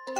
It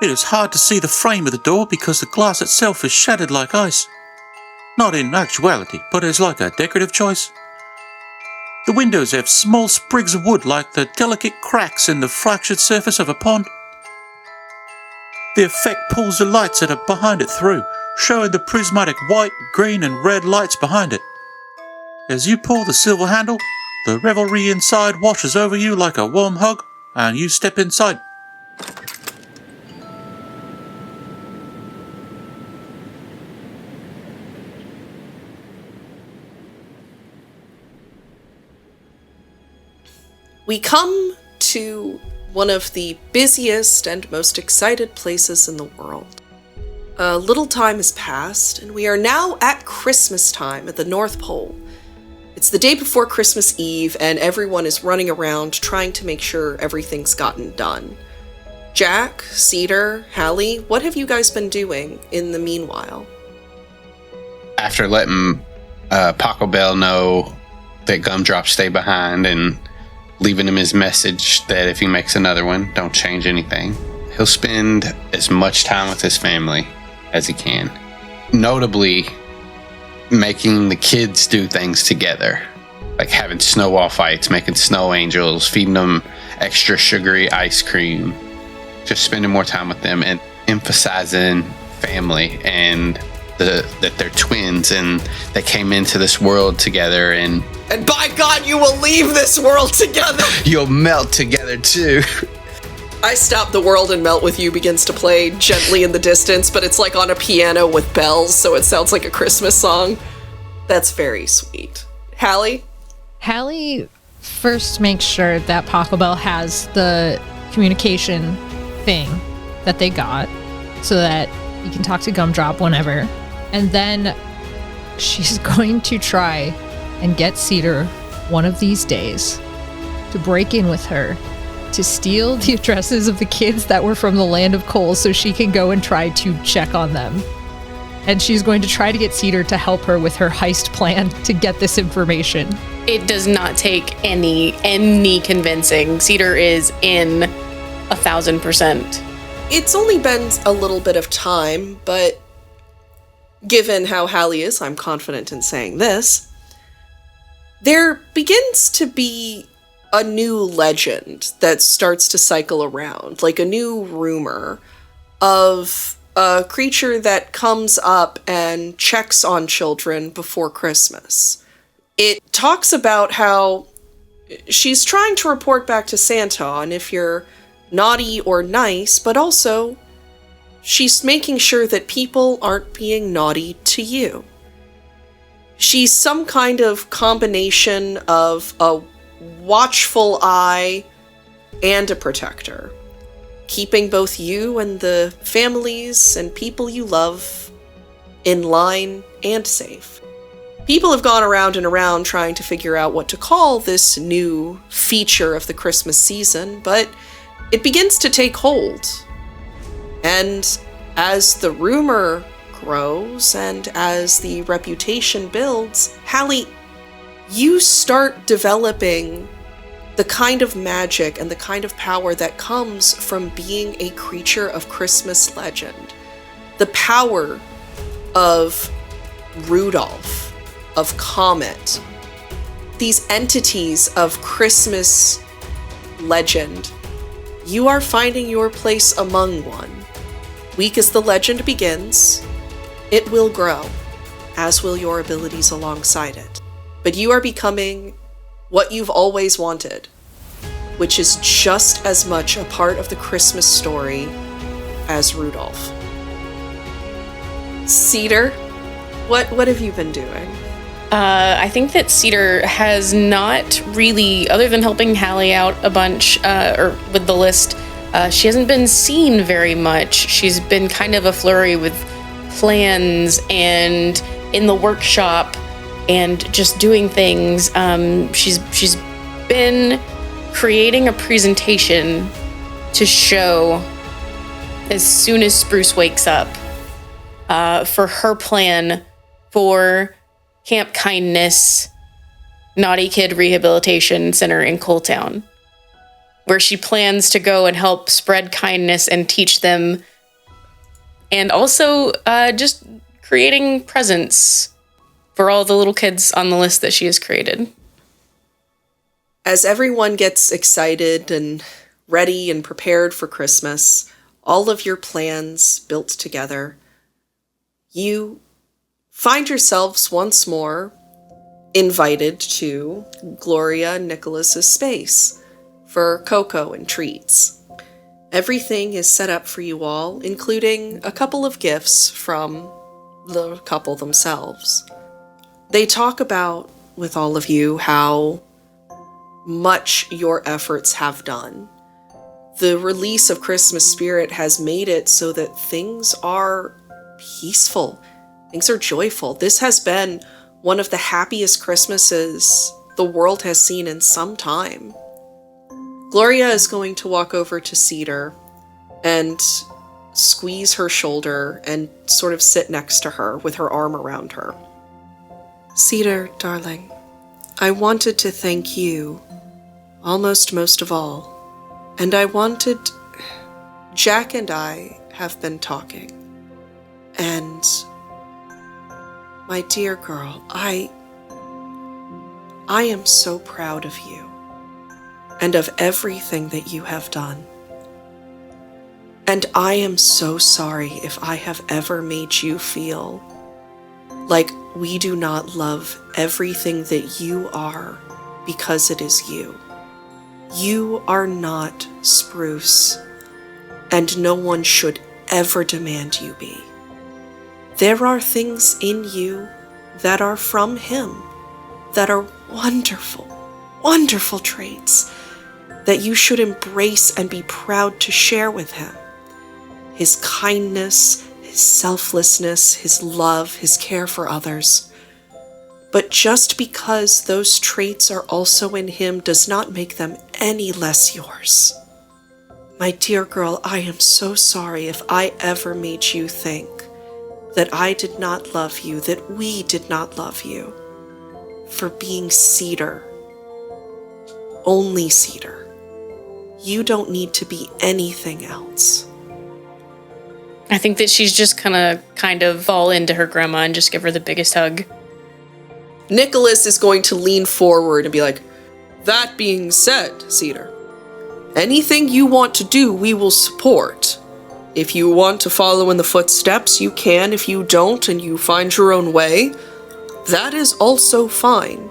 is hard to see the frame of the door because the glass itself is shattered like ice. Not in actuality, but as like a decorative choice. The windows have small sprigs of wood like the delicate cracks in the fractured surface of a pond. The effect pulls the lights that are behind it through, showing the prismatic white, green and red lights behind it. As you pull the silver handle, the revelry inside washes over you like a warm hug, and you step inside. We come to one of the busiest and most excited places in the world. A little time has passed, and we are now at Christmas time at the North Pole. It's the day before Christmas Eve, and everyone is running around trying to make sure everything's gotten done. Jack, Cedar, Halley, what have you guys been doing in the meanwhile? After letting Paco Bell know that Gum-Drop stay behind and leaving him his message that if he makes another one, don't change anything, he'll spend as much time with his family as he can. Notably, making the kids do things together, like having snowball fights, making snow angels, feeding them extra sugary ice cream, just spending more time with them and emphasizing family and that they're twins and they came into this world together and by God, you will leave this world together! You'll melt together too. I Stop the World and Melt With You begins to play gently in the distance, but it's like on a piano with bells, so it sounds like a Christmas song. That's very sweet. Halley? Halley first makes sure that Paco Bell has the communication thing that they got so that you can talk to Gum-Drop whenever. And then she's going to try and get Cedar one of these days to break in with her to steal the addresses of the kids that were from the Land of Coal so she can go and try to check on them. And she's going to try to get Cedar to help her with her heist plan to get this information. It does not take any convincing. Cedar is in 1,000%. It's only been a little bit of time, but given how Halley is, I'm confident in saying this. There begins to be a new legend that starts to cycle around, like a new rumor of a creature that comes up and checks on children before Christmas. It talks about how she's trying to report back to Santa on if you're naughty or nice, but also she's making sure that people aren't being naughty to you. She's some kind of combination of a watchful eye and a protector, keeping both you and the families and people you love in line and safe. People have gone around and around trying to figure out what to call this new feature of the Christmas season, but it begins to take hold. And as the rumor grows and as the reputation builds, Halley, you start developing the kind of magic and the kind of power that comes from being a creature of Christmas legend. The power of Rudolph, of Comet, these entities of Christmas legend. You are finding your place among one. Weak as the legend begins, it will grow, as will your abilities alongside it. But you are becoming what you've always wanted, which is just as much a part of the Christmas story as Rudolph. Cedar, what have you been doing? I think that Cedar has not really, other than helping Halley out a bunch, or with the list, she hasn't been seen very much. She's been kind of a flurry with plans and in the workshop and just doing things. She's been creating a presentation to show as soon as Spruce wakes up for her plan for Camp Kindness Naughty Kid Rehabilitation Center in Coaltown, where she plans to go and help spread kindness and teach them, and also just creating presents for all the little kids on the list that she has created. As everyone gets excited and ready and prepared for Christmas, all of your plans built together, you find yourselves once more invited to Gloria and Nicholas's space for cocoa and treats. Everything is set up for you all, including a couple of gifts from the couple themselves. They talk about, with all of you, how much your efforts have done. The release of Christmas Spirit has made it so that things are peaceful. Things are joyful. This has been one of the happiest Christmases the world has seen in some time. Gloria is going to walk over to Cedar and squeeze her shoulder and sort of sit next to her with her arm around her. Cedar, darling, I wanted to thank you almost most of all. And I wanted... Jack and I have been talking. And... my dear girl, I am so proud of you. And of everything that you have done. And I am so sorry if I have ever made you feel like we do not love everything that you are because it is you. You are not Spruce, and no one should ever demand you be. There are things in you that are from him, that are wonderful, wonderful traits that you should embrace and be proud to share with him. His kindness, his selflessness, his love, his care for others. But just because those traits are also in him does not make them any less yours. My dear girl, I am so sorry if I ever made you think that I did not love you, that we did not love you, for being Cedar. Only Cedar. You don't need to be anything else. I think that she's just gonna kind of fall into her grandma and just give her the biggest hug. Nicholas is going to lean forward and be like, that being said, Cedar, anything you want to do, we will support. If you want to follow in the footsteps, you can. If you don't and you find your own way, that is also fine.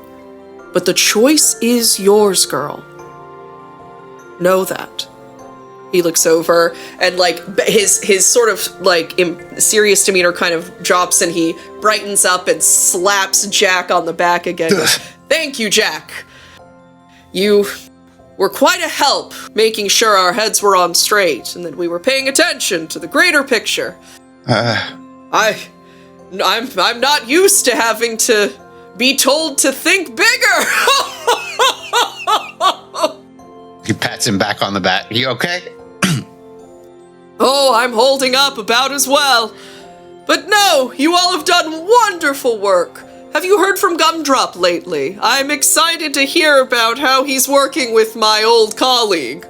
But the choice is yours, girl. Know that. He looks over and like his sort of like serious demeanor kind of drops and he brightens up and slaps Jack on the back again. Goes, thank you, Jack. You were quite a help making sure our heads were on straight and that we were paying attention to the greater picture. I'm not used to having to be told to think bigger. He pats him back on the back. You okay? Oh, I'm holding up about as well. But no, you all have done wonderful work. Have you heard from G.U.M.D.R.O.P lately? I'm excited to hear about how he's working with my old colleague.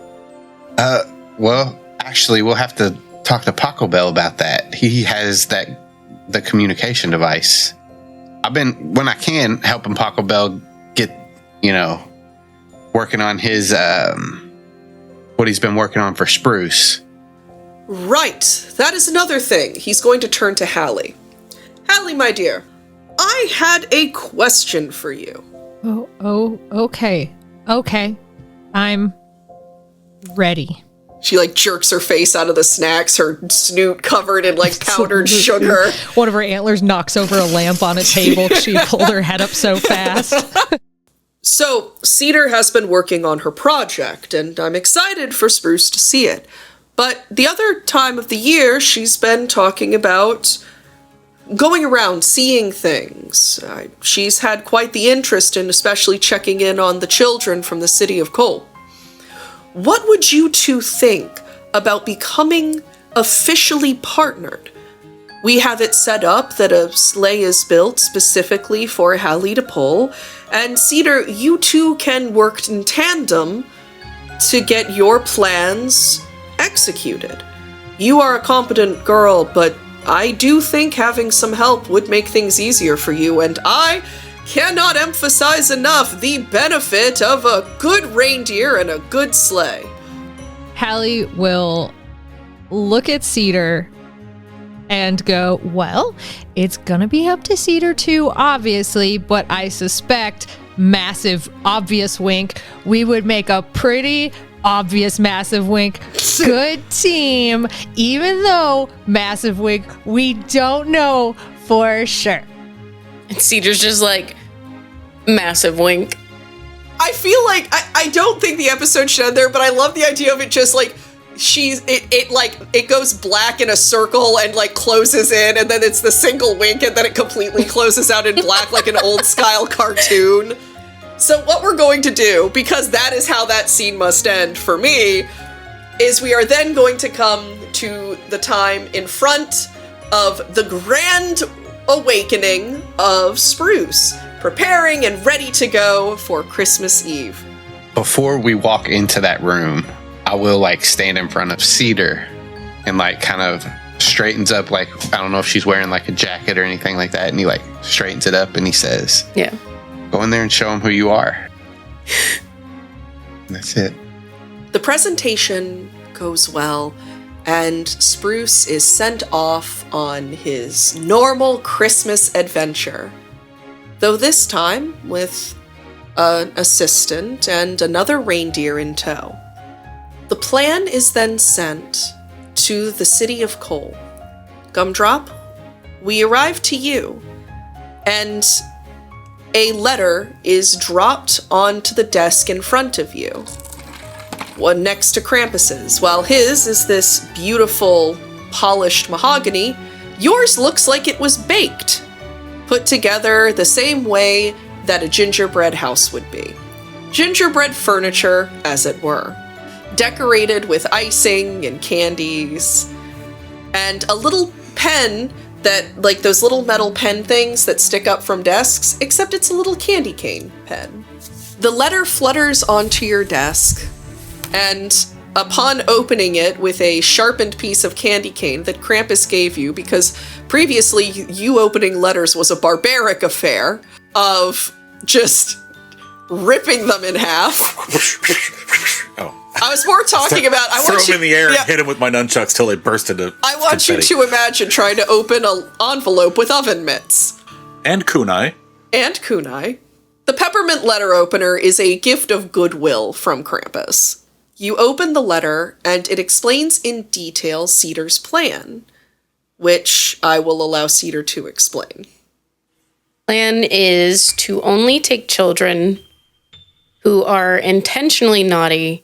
Well, actually, we'll have to talk to Paco Bell about that. He has the communication device. I've been, when I can, helping Paco Bell get, working on his, what he's been working on for Spruce. Right, that is another thing. He's going to turn to Halley. Halley, my dear, I had a question for you. Okay. I'm ready. She jerks her face out of the snacks, her snoot covered in powdered sugar. One of her antlers knocks over a lamp on a table. She pulled her head up so fast. So, Cedar has been working on her project, and I'm excited for Spruce to see it. But the other time of the year, she's been talking about going around, seeing things. She's had quite the interest in especially checking in on the children from the city of Cole. What would you two think about becoming officially partnered We have it set up that a sleigh is built specifically for Halley to pull, and Cedar, you two can work in tandem to get your plans executed. You are a competent girl, but I do think having some help would make things easier for you, and I cannot emphasize enough the benefit of a good reindeer and a good sleigh. Halley will look at Cedar and go, well, it's gonna be up to Cedar too, obviously, but I suspect, massive, obvious wink, we would make a pretty obvious massive wink. Good team, even though, massive wink, we don't know for sure. And Cedar's just like, massive wink. I feel like, I don't think the episode should end there, but I love the idea of it just like, it goes black in a circle and like closes in, and then it's the single wink, and then it completely closes out in black like an old style cartoon. So what we're going to do, because that is how that scene must end for me, is we are then going to come to the time in front of the grand awakening of Spruce, preparing and ready to go for Christmas Eve. Before we walk into that room, I will like stand in front of Cedar and like kind of straightens up, like, I don't know if she's wearing like a jacket or anything like that. And he like straightens it up and he says, yeah, go in there and show them who you are. And that's it. The presentation goes well, and Spruce is sent off on his normal Christmas adventure. Though this time with an assistant and another reindeer in tow. The plan is then sent to the city of Coal. Gum-Drop, we arrive to you, and a letter is dropped onto the desk in front of you, one next to Krampus's. While his is this beautiful, polished mahogany, yours looks like it was baked, put together the same way that a gingerbread house would be. Gingerbread furniture, as it were, decorated with icing and candies, and a little pen that, like those little metal pen things that stick up from desks, except it's a little candy cane pen. The letter flutters onto your desk, and upon opening it with a sharpened piece of candy cane that Krampus gave you, because previously you opening letters was a barbaric affair of just ripping them in half. Oh. I was more talking about... Throw them in the air and hit them with my nunchucks till they burst into I want confetti. you to imagine trying to open an envelope with oven mitts. And kunai. And kunai. The peppermint letter opener is a gift of goodwill from Krampus. You open the letter, and it explains in detail Cedar's plan, which I will allow Cedar to explain. Plan is to only take children who are intentionally naughty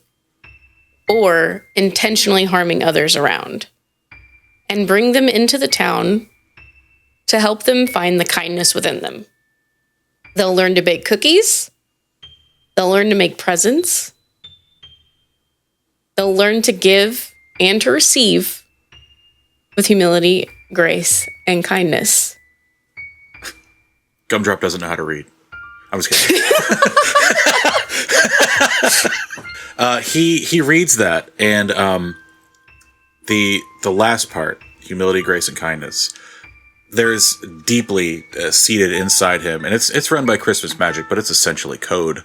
or intentionally harming others around, and bring them into the town to help them find the kindness within them. They'll learn to bake cookies. They'll learn to make presents. They'll learn to give and to receive with humility, grace, and kindness. Gum-Drop doesn't know how to read. I'm just kidding. He reads that, and the last part, humility, grace, and kindness, there's deeply seated inside him, and it's run by Christmas magic, but it's essentially code.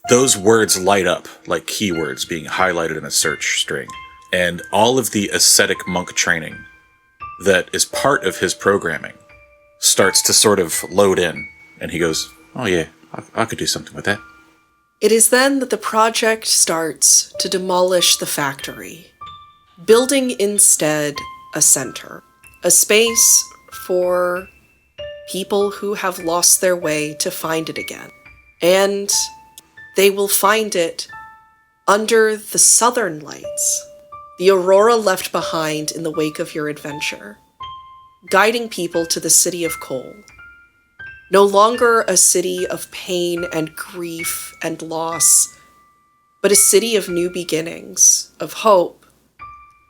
Those words light up like keywords being highlighted in a search string, and all of the ascetic monk training that is part of his programming starts to sort of load in, and he goes, oh yeah, I could do something with that. It is then that the project starts to demolish the factory, building instead a center, a space for people who have lost their way to find it again. And they will find it under the southern lights, the aurora left behind in the wake of your adventure, guiding people to the city of Coal. No longer a city of pain and grief and loss, but a city of new beginnings, of hope,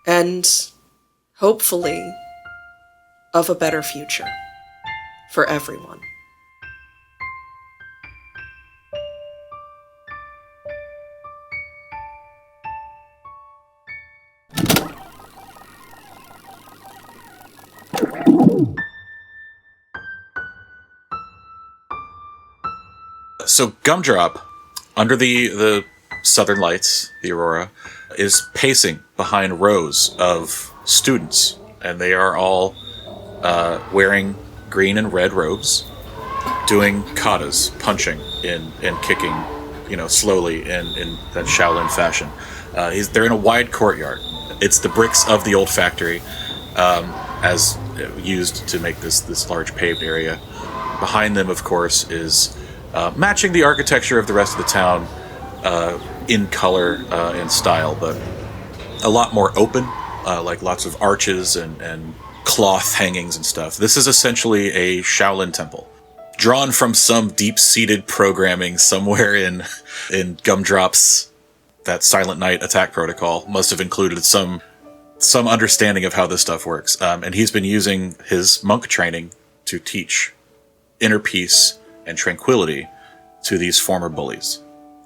and hopefully of a better future for everyone. So Gumdrop, under the southern lights, the aurora, is pacing behind rows of students, and they are all wearing green and red robes, doing katas, punching and kicking, slowly in that Shaolin fashion. They're in a wide courtyard. It's the bricks of the old factory, as used to make this large paved area. Behind them, of course, is matching the architecture of the rest of the town in color and style, but a lot more open, like lots of arches and cloth hangings and stuff. This is essentially a Shaolin temple, drawn from some deep-seated programming somewhere in Gumdrop's that Silent Night attack protocol. Must have included some understanding of how this stuff works. And he's been using his monk training to teach inner peace and tranquility to these former bullies.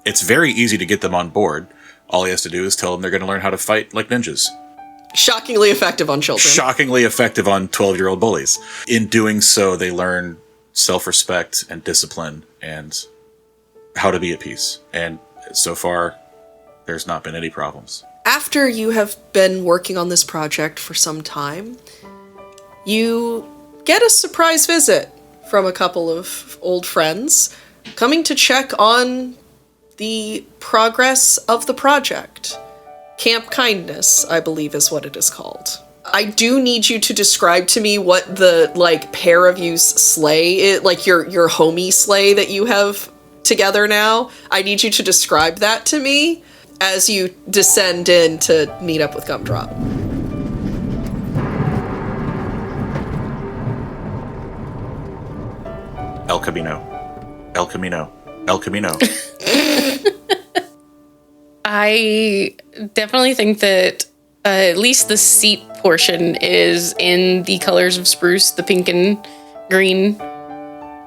It's very easy to get them on board. All he has to do is tell them they're going to learn how to fight like ninjas. Shockingly effective on children. Shockingly effective on 12-year-old bullies. In doing so, they learn self-respect and discipline and how to be at peace. And so far, there's not been any problems. After you have been working on this project for some time, you get a surprise visit from a couple of old friends coming to check on the progress of the project. Camp Kindness, I believe is what it is called. I do need you to describe to me what the, pair of you's sleigh, your homie sleigh that you have together now. I need you to describe that to me as you descend in to meet up with Gum-Drop. El Camino. El Camino. El Camino. I definitely think that at least the seat portion is in the colors of spruce, the pink and green.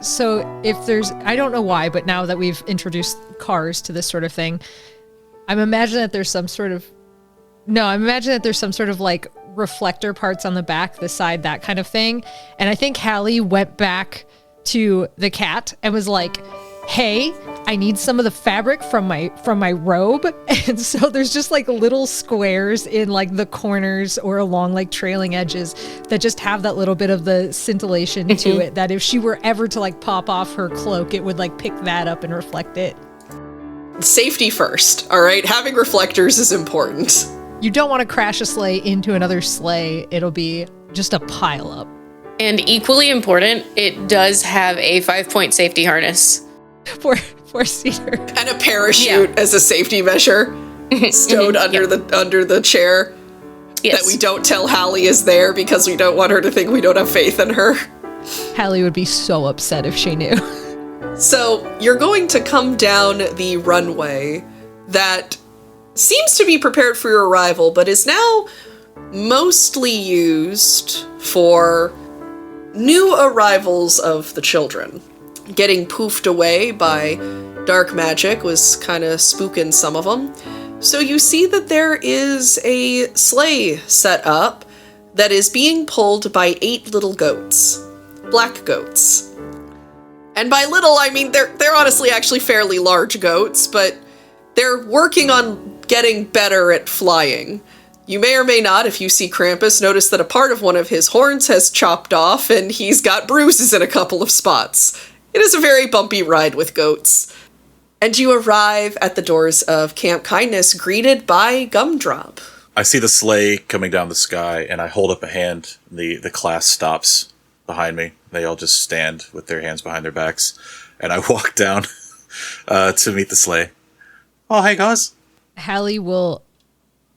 So if there's, I don't know why, but now that we've introduced cars to this sort of thing, I'm imagining that there's some sort of reflector parts on the back, the side, that kind of thing. And I think Halley went back to the cat and was like, hey, I need some of the fabric from my robe. And so there's just little squares in the corners or along trailing edges that just have that little bit of the scintillation to it, that if she were ever to pop off her cloak, it would pick that up and reflect it. Safety first, all right? Having reflectors is important. You don't want to crash a sleigh into another sleigh. It'll be just a pile up. And equally important, it does have a 5-point safety harness. For Cedar. And a parachute as a safety measure stowed under the chair. Yes. That we don't tell Halley is there because we don't want her to think we don't have faith in her. Halley would be so upset if she knew. So you're going to come down the runway that seems to be prepared for your arrival, but is now mostly used for new arrivals of the children. Getting poofed away by dark magic was kind of spooking some of them. So you see that there is a sleigh set up that is being pulled by 8 little goats. Black goats. And by little, I mean they're honestly actually fairly large goats, but they're working on getting better at flying. You may or may not, if you see Krampus, notice that a part of one of his horns has chopped off and he's got bruises in a couple of spots. It is a very bumpy ride with goats. And you arrive at the doors of Camp Kindness, greeted by Gum-Drop. I see the sleigh coming down the sky, and I hold up a hand. The class stops behind me. They all just stand with their hands behind their backs. And I walk down to meet the sleigh. Oh, hey, guys. Halley will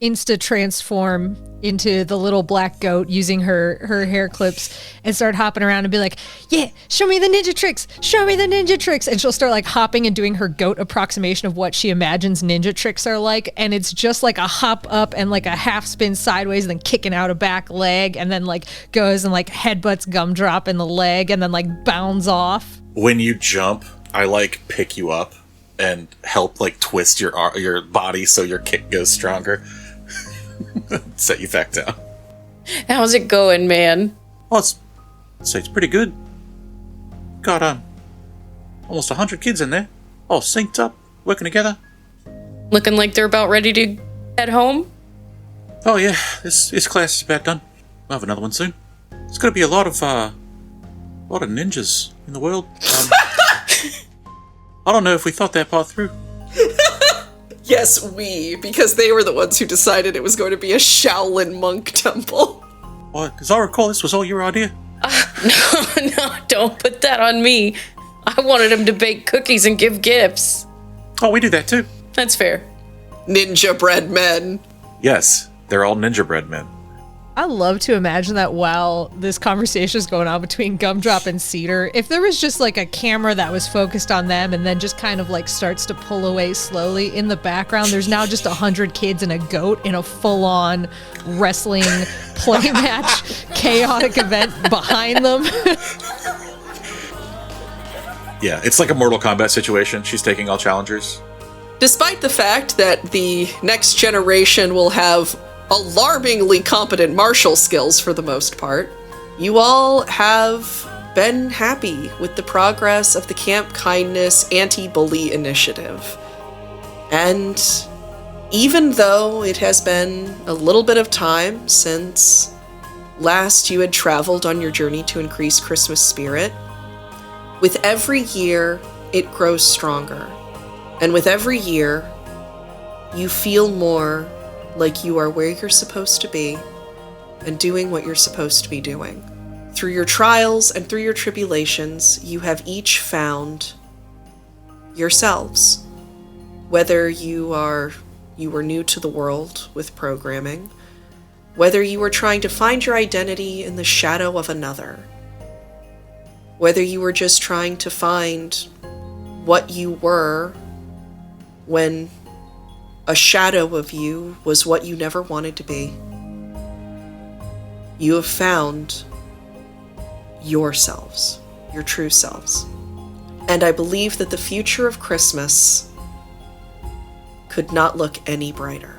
insta transform into the little black goat using her hair clips and start hopping around and be like, yeah, show me the ninja tricks, show me the ninja tricks. And she'll start like hopping and doing her goat approximation of what she imagines ninja tricks are like. And it's just like a hop up and like a half spin sideways and then kicking out a back leg and then like goes and like headbutts Gum-D.R.O.P in the leg and then like bounds off. When you jump, I like pick you up and help like twist your body so your kick goes stronger. Set you back down. How's it going, man? Oh, I'd say it's pretty good. Got almost 100 kids in there, all synced up, working together. Looking like they're about ready to head home? Oh yeah, this class is about done. We'll have another one soon. There's gonna be a lot of ninjas in the world. I don't know if we thought that part through. Yes, because they were the ones who decided it was going to be a Shaolin monk temple. What? As I recall, this was all your idea. No, don't put that on me. I wanted him to bake cookies and give gifts. Oh, we do that too. That's fair. Ninja bread men. Yes, they're all ninja bread men. I love to imagine that while this conversation is going on between Gum-D.R.O.P and Cedar, if there was just like a camera that was focused on them and then just kind of like starts to pull away slowly in the background, there's now just 100 kids and a goat in a full-on wrestling play match chaotic event behind them. Yeah, it's like a Mortal Kombat situation. She's taking all challengers. Despite the fact that the next generation will have alarmingly competent martial skills for the most part, you all have been happy with the progress of the Camp Kindness anti-bully initiative. And even though it has been a little bit of time since last you had traveled on your journey to increase Christmas spirit, with every year it grows stronger. And with every year, you feel more like you are where you're supposed to be and doing what you're supposed to be doing. Through your trials and through your tribulations, you have each found yourselves. Whether you were new to the world with programming, whether you were trying to find your identity in the shadow of another, whether you were just trying to find what you were when a shadow of you was what you never wanted to be. You have found yourselves, your true selves. And I believe that the future of Christmas could not look any brighter.